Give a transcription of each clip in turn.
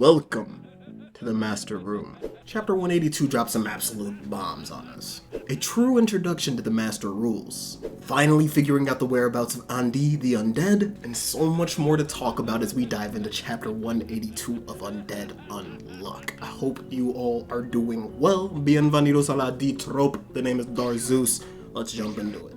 Welcome to the Master Room. Chapter 182 drops some absolute bombs on us. A true introduction to the Master Rules. Finally figuring out the whereabouts of Undead the Undead, and so much more to talk about as we dive into Chapter 182 of Undead Unluck. I hope you all are doing well. Bienvenidos a la D-Trope. The name is Darzus. Let's jump into it.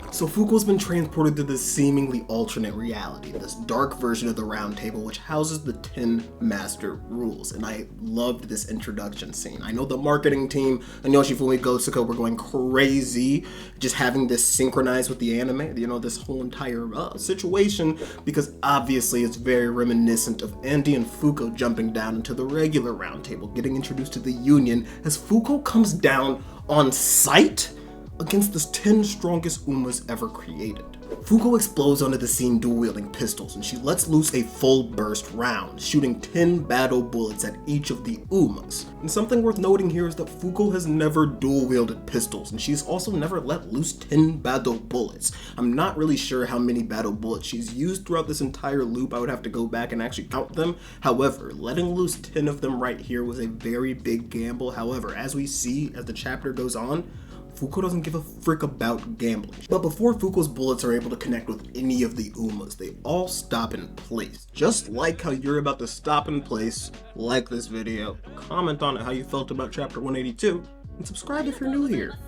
So Fuko's been transported to this seemingly alternate reality, this dark version of the Round Table which houses the 10 Master Rules, and I loved this introduction scene. I know the marketing team and Yoshifumi Gotsuka were going crazy just having this synchronized with the anime, you know, this whole entire situation, because obviously it's very reminiscent of Andy and Fuko jumping down into the regular Round Table, getting introduced to the Union as Fuko comes down on sight against the 10 strongest Umas ever created. Fuko explodes onto the scene dual-wielding pistols, and she lets loose a full burst round, shooting 10 battle bullets at each of the Umas. And something worth noting here is that Fuko has never dual-wielded pistols, and she's also never let loose 10 battle bullets. I'm not really sure how many battle bullets she's used throughout this entire loop. I would have to go back and actually count them. However, letting loose 10 of them right here was a very big gamble. However, as we see as the chapter goes on, Fuko doesn't give a frick about gambling. But before Fuko's bullets are able to connect with any of the Umas, they all stop in place. Just like how you're about to stop in place, like this video, comment on it how you felt about chapter 182, and subscribe if you're new here.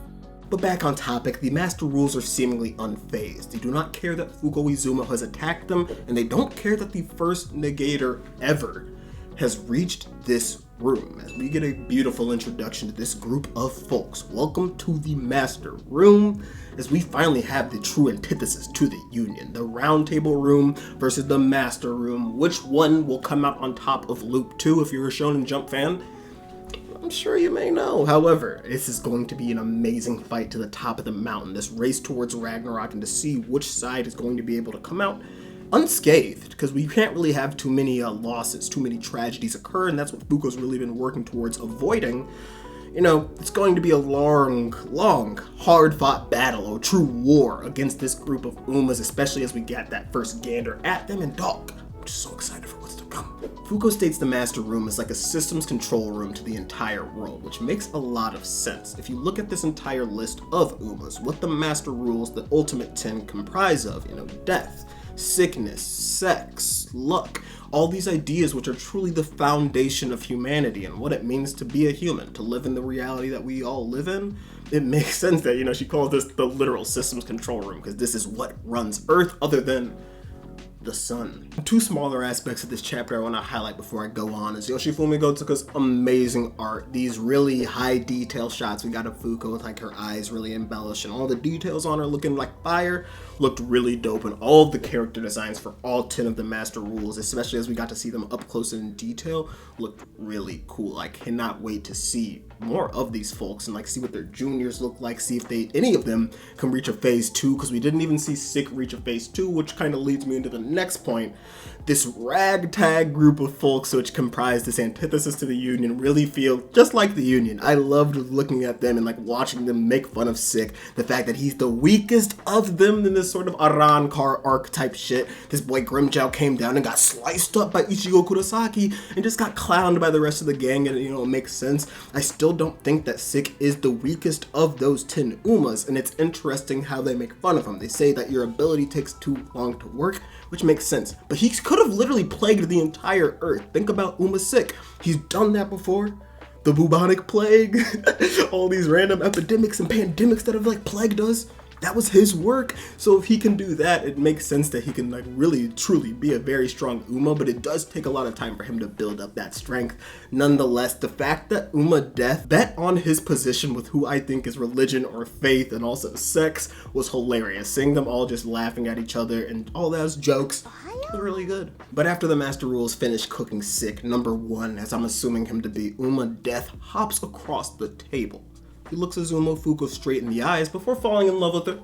But back on topic, the Master Rules are seemingly unfazed. They do not care that Fuko Izuma has attacked them, and they don't care that the first negator ever has reached this room, as we get a beautiful introduction to this group of folks. Welcome to the Master Room, as we finally have the true antithesis to the Union. The Round Table Room versus the Master Room. Which one will come out on top of Loop 2 if you're a Shonen Jump fan? I'm sure you may know. However, this is going to be an amazing fight to the top of the mountain. This race towards Ragnarok, and to see which side is going to be able to come out unscathed, because we can't really have too many losses, too many tragedies occur, and that's what Fuko's really been working towards avoiding. You know, it's going to be a long, hard-fought battle, a true war against this group of Umas, especially as we get that first gander at them, and dog, I'm just so excited for what's to come. Fuko states the Master Room is like a systems control room to the entire world, which makes a lot of sense. If you look at this entire list of Umas, what the Master Rules, the Ultimate 10, comprise of, you know, death, sickness, sex, luck, all these ideas which are truly the foundation of humanity and what it means to be a human, to live in the reality that we all live in. It makes sense that, you know, she calls this the literal systems control room, because this is what runs Earth other than the sun. Two smaller aspects of this chapter I want to highlight before I go on is Yoshifumi Gotsuka's amazing art. These really high detail shots we got of Fuko with like her eyes really embellished, and all the details on her looking like fire looked really dope, and all of the character designs for all 10 of the Master Rules, especially as we got to see them up close and in detail, looked really cool. I cannot wait to see more of these folks and like see what their juniors look like, see if any of them can reach a phase 2, because we didn't even see Sick reach a phase 2, which kind of leads me into the next point. This ragtag group of folks which comprise this antithesis to the Union really feel just like the Union. I loved looking at them and like watching them make fun of Sick, the fact that he's the weakest of them in this sort of Arrancar archetype shit. This boy Grimjow came down and got sliced up by Ichigo Kurosaki and just got clowned by the rest of the gang, and you know, it makes sense. I still don't think that Sick is the weakest of those 10 Umas, and it's interesting how they make fun of him. They say that your ability takes too long to work, which makes sense, but he could have literally plagued the entire Earth. Think about Uma Sick. He's done that before. The bubonic plague, all these random epidemics and pandemics that have like plagued us. That was his work. So if he can do that, it makes sense that he can like really truly be a very strong Uma, but it does take a lot of time for him to build up that strength. Nonetheless, the fact that Uma Death bet on his position with who I think is religion or faith and also sex was hilarious. Seeing them all just laughing at each other and all those jokes was really good. But after the Master Rules finish cooking Sick, number 1, as I'm assuming him to be, Uma Death hops across the table. He looks Izuma Fuko straight in the eyes before falling in love with her,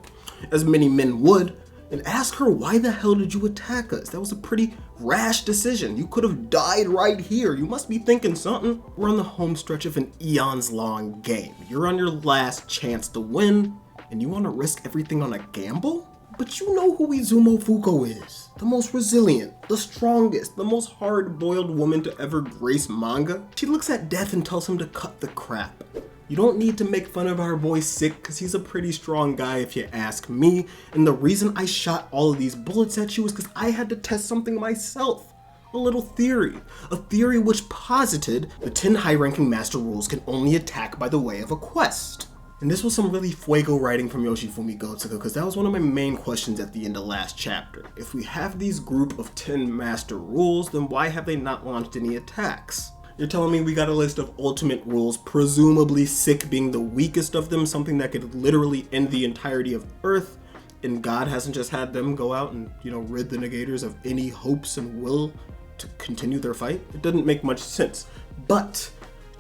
as many men would, and ask her, why the hell did you attack us? That was a pretty rash decision. You could have died right here. You must be thinking something. We're on the home stretch of an eons long game. You're on your last chance to win, and you want to risk everything on a gamble? But you know who Izumo Fuko is. The most resilient, the strongest, the most hard-boiled woman to ever grace manga. She looks at Death and tells him to cut the crap. You don't need to make fun of our boy Sick, because he's a pretty strong guy if you ask me. And the reason I shot all of these bullets at you is because I had to test something myself. A little theory. A theory which posited the 10 high-ranking master rules can only attack by the way of a quest. And this was some really fuego writing from Yoshifumi Gotsuka, because that was one of my main questions at the end of last chapter. If we have these group of 10 master rules, then why have they not launched any attacks? You're telling me we got a list of ultimate rules, presumably Sick being the weakest of them, something that could literally end the entirety of Earth, and God hasn't just had them go out and, rid the negators of any hopes and will to continue their fight? It doesn't make much sense. But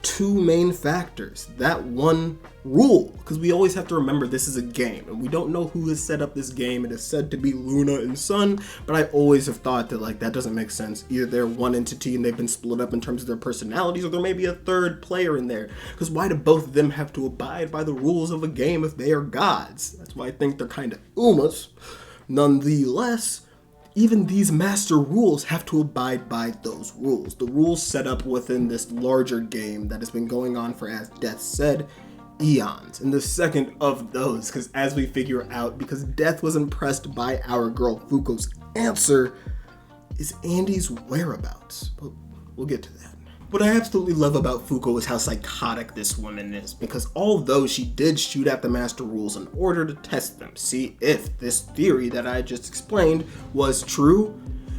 two main factors. That one rule, because we always have to remember this is a game, and we don't know who has set up this game. It is said to be Luna and Sun, but I always have thought that that doesn't make sense. Either they're one entity and they've been split up in terms of their personalities, or there may be a third player in there. Because why do both of them have to abide by the rules of a game if they are gods? That's why I think they're kind of Umas. Nonetheless, even these master rules have to abide by those rules. The rules set up within this larger game that has been going on for, as Death said, eons. And the second of those, because as we figure out, because Death was impressed by our girl Fuko's answer, is Andy's whereabouts. But we'll get to that. What I absolutely love about Fuko is how psychotic this woman is, because although she did shoot at the master rules in order to test them, see if this theory that I just explained was true,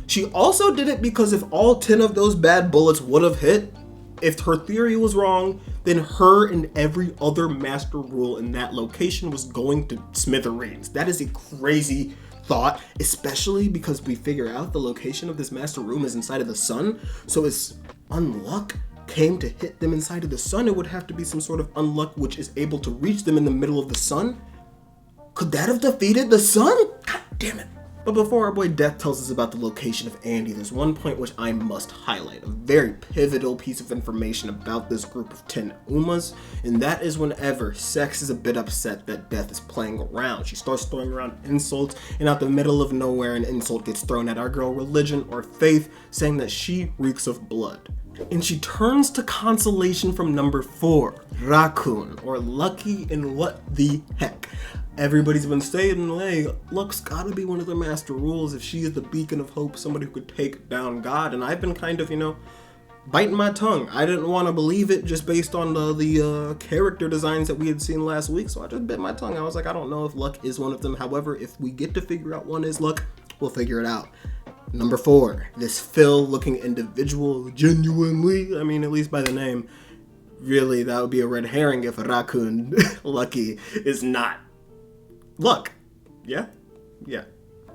she also did it because if all 10 of those bad bullets would have hit, if her theory was wrong, then her and every other master rule in that location was going to smithereens. That is a crazy thought, especially because we figure out the location of this master room is inside of the sun. So as Unluck came to hit them inside of the sun, it would have to be some sort of Unluck which is able to reach them in the middle of the sun. Could that have defeated the sun? God damn it. But before our boy Death tells us about the location of Andy, there's one point which I must highlight, a very pivotal piece of information about this group of 10 Umas, and that is whenever Sex is a bit upset that Death is playing around. She starts throwing around insults, and out the middle of nowhere an insult gets thrown at our girl Religion or Faith, saying that she reeks of blood. And she turns to consolation from number 4, Raccoon, or Lucky in what the heck. Everybody's been saying, hey, Luck's gotta be one of the master rules if she is the beacon of hope, somebody who could take down God. And I've been kind of, biting my tongue. I didn't want to believe it just based on the character designs that we had seen last week, so I just bit my tongue. I was like, I don't know if Luck is one of them. However, if we get to figure out one is Luck, we'll figure it out. Number 4, this Phil-looking individual, genuinely, at least by the name, really, that would be a red herring if Raccoon Lucky is not Luck. Yeah.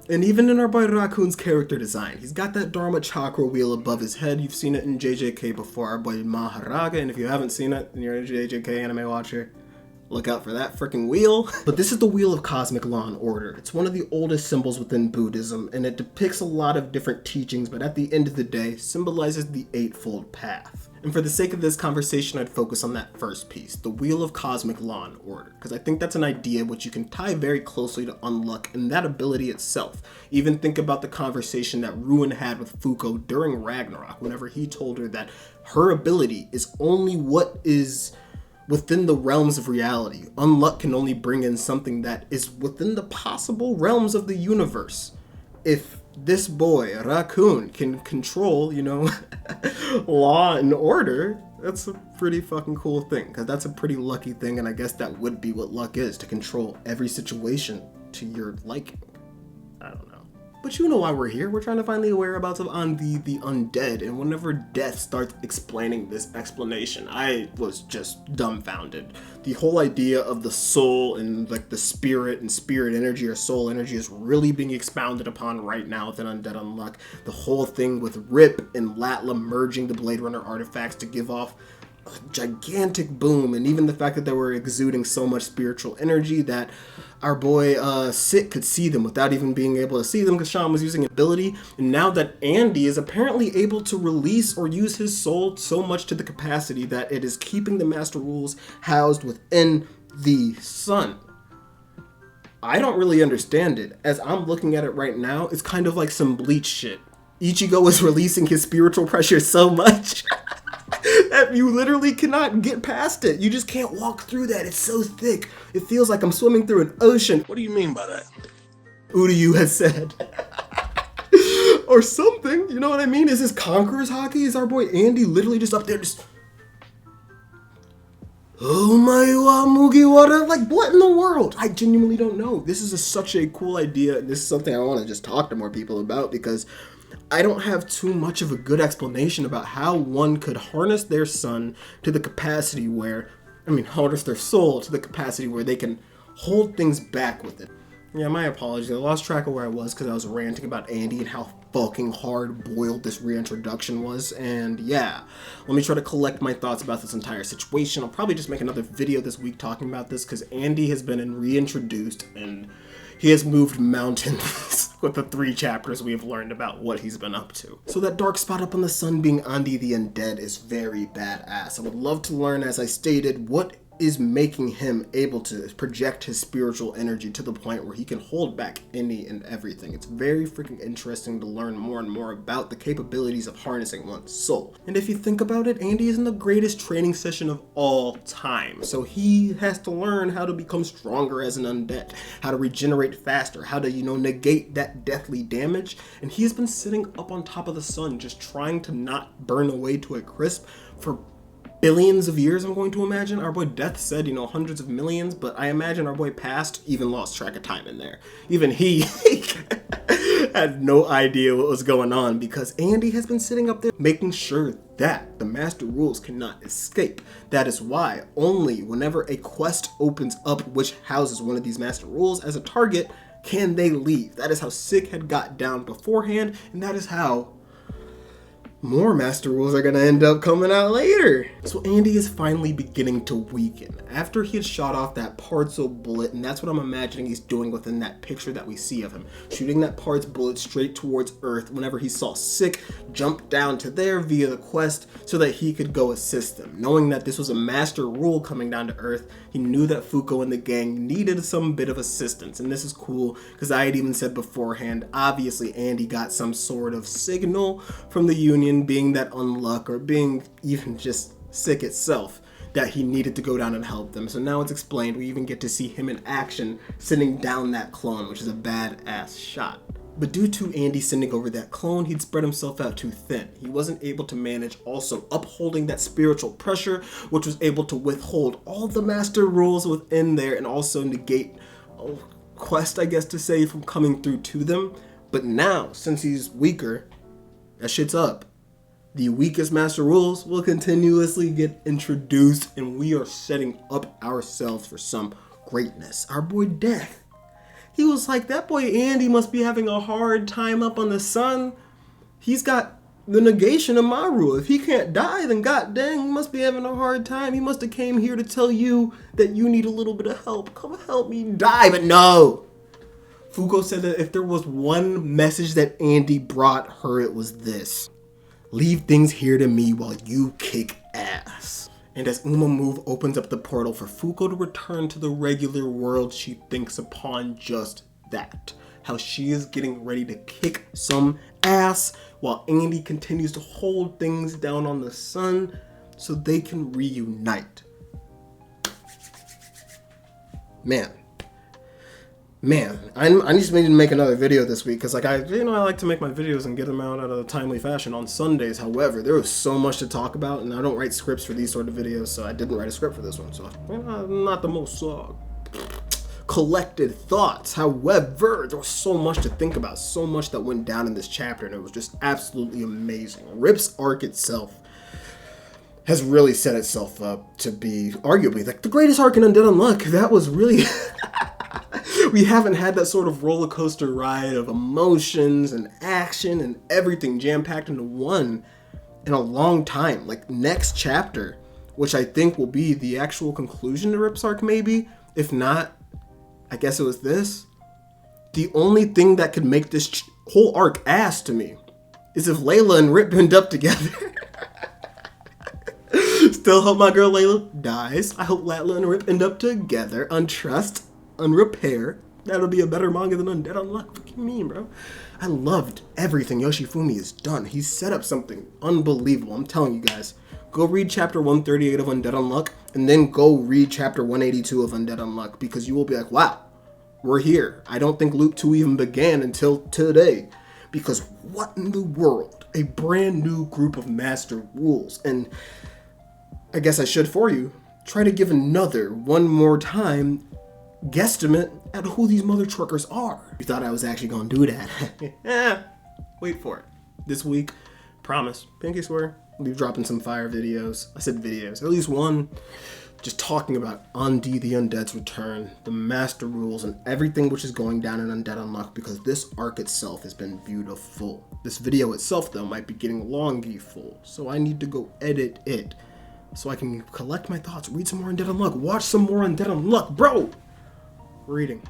And even in our boy Raccoon's character design, he's got that Dharma chakra wheel above his head. You've seen it in JJK before, our boy Maharaga, and if you haven't seen it and you're a JJK anime watcher, look out for that freaking wheel. But this is the Wheel of Cosmic Law and Order. It's one of the oldest symbols within Buddhism, and it depicts a lot of different teachings, but at the end of the day, symbolizes the Eightfold Path. And for the sake of this conversation, I'd focus on that first piece, the Wheel of Cosmic Law and Order, because I think that's an idea which you can tie very closely to Unluck and that ability itself. Even think about the conversation that Ruin had with Fuko during Ragnarok, whenever he told her that her ability is only what is within the realms of reality. Unluck can only bring in something that is within the possible realms of the universe. If this boy, Raccoon, can control, law and order, that's a pretty fucking cool thing, because that's a pretty lucky thing, and I guess that would be what luck is, to control every situation to your liking. I don't know. But you know why we're here. We're trying to find the whereabouts of Andi the Undead, and whenever Death starts explaining this explanation, I was just dumbfounded. The whole idea of the soul and the spirit and spirit energy or soul energy is really being expounded upon right now within Undead Unluck. The whole thing with Rip and Latla merging the Blade Runner artifacts to give off a gigantic boom, and even the fact that they were exuding so much spiritual energy that our boy Sit could see them without even being able to see them because Sean was using ability. And now that Andy is apparently able to release or use his soul so much to the capacity that it is keeping the master rules housed within the sun. I don't really understand it. As I'm looking at it right now, it's kind of like some Bleach shit. Ichigo is releasing his spiritual pressure so much that you literally cannot get past it. You just can't walk through that. It's so thick. It feels like I'm swimming through an ocean. What do you mean by that? Uryu has said. Or something, you know what I mean? Is this Conqueror's hockey? Is our boy Andy literally just up there just... Oh my wa Mugiwara? Like, what in the world? I genuinely don't know. This is such a cool idea. This is something I want to just talk to more people about because I don't have too much of a good explanation about how one could harness their sun to the capacity where, harness their soul to the capacity where they can hold things back with it. Yeah, my apologies. I lost track of where I was because I was ranting about Andy and how fucking hard-boiled this reintroduction was. And yeah, let me try to collect my thoughts about this entire situation. I'll probably just make another video this week talking about this because Andy has been reintroduced and he has moved mountains with the 3 chapters we have learned about what he's been up to. So that dark spot up on the sun being Andy the Undead is very badass. I would love to learn, as I stated, what is making him able to project his spiritual energy to the point where he can hold back any and everything. It's very freaking interesting to learn more and more about the capabilities of harnessing one's soul. And if you think about it, Andy is in the greatest training session of all time. So he has to learn how to become stronger as an undead, how to regenerate faster, how to, negate that deathly damage. And he has been sitting up on top of the sun just trying to not burn away to a crisp for billions of years, I'm going to imagine. Our boy Death said, hundreds of millions, but I imagine our boy Past even lost track of time in there. Even he had no idea what was going on because Andy has been sitting up there making sure that the Master Rules cannot escape. That is why only whenever a quest opens up which houses one of these Master Rules as a target can they leave. That is how Sick had got down beforehand, and that is how more Master Rules are going to end up coming out later. So Andy is finally beginning to weaken after he had shot off that Parzel bullet, and that's what I'm imagining he's doing within that picture that we see of him, shooting that Parts bullet straight towards Earth whenever he saw Sick jump down to there via the quest so that he could go assist them. Knowing that this was a Master Rule coming down to Earth, he knew that Fuko and the gang needed some bit of assistance, and this is cool because I had even said beforehand, obviously Andy got some sort of signal from the Union, being that Unluck or being even just Sick itself, that he needed to go down and help them. So now it's explained. We even get to see him in action sending down that clone, which is a badass shot. But due to Andy sending over that clone, he'd spread himself out too thin. He wasn't able to manage also upholding that spiritual pressure, which was able to withhold all the Master Rules within there and also negate quest, I guess to say, from coming through to them. But now, since he's weaker, that shit's up. The weakest Master Rules will continuously get introduced, and we are setting up ourselves for some greatness. Our boy Death, he was like, that boy Andy must be having a hard time up on the sun. He's got the negation of my rule. If he can't die, then god dang, he must be having a hard time. He must have came here to tell you that you need a little bit of help. Come help me die. But no. Fuko said that if there was one message that Andy brought her, it was this: leave things here to me while you kick ass. And as Move opens up the portal for Fuko to return to the regular world, she thinks upon just that. How she is getting ready to kick some ass while Andy continues to hold things down on the sun so they can reunite. Man, I just need to make another video this week because, I like to make my videos and get them out at a timely fashion on Sundays. However, there was so much to talk about, and I don't write scripts for these sort of videos, so I didn't write a script for this one. So, not the most collected thoughts. However, there was so much to think about, so much that went down in this chapter, and it was just absolutely amazing. Rip's arc itself has really set itself up to be arguably like the greatest arc in Undead Unluck. That was really... We haven't had that sort of roller coaster ride of emotions and action and everything jam-packed into one in a long time. Like, next chapter, which I think will be the actual conclusion to Rip's arc maybe. If not, I guess it was this. The only thing that could make this whole arc ass to me is if Layla and Rip end up together. Still hope my girl Layla dies. I hope Layla and Rip end up together, untrust, unrepair, That'll be a better manga than Undead Unluck. What do you mean, bro? I loved everything Yoshifumi has done. He's set up something unbelievable. I'm telling you guys. Go read chapter 138 of Undead Unluck, and then go read chapter 182 of Undead Unluck, because you will be like, wow, we're here. I don't think Loop 2 even began until today. Because what in the world? A brand new group of master rules. And I guess I should for you, try to give another, one more time, guesstimate at who these mother truckers are. You thought I was actually gonna do that. Wait for it. This week, promise, pinky swear, we'll be dropping some fire videos. I said videos, at least one, just talking about Undi the Undead's return, the master rules, and everything which is going down in Undead Unluck, because this arc itself has been beautiful. This video itself, though, might be getting longy full, so I need to go edit it so I can collect my thoughts, read some more Undead Unluck, watch some more Undead Unluck, bro! Reading.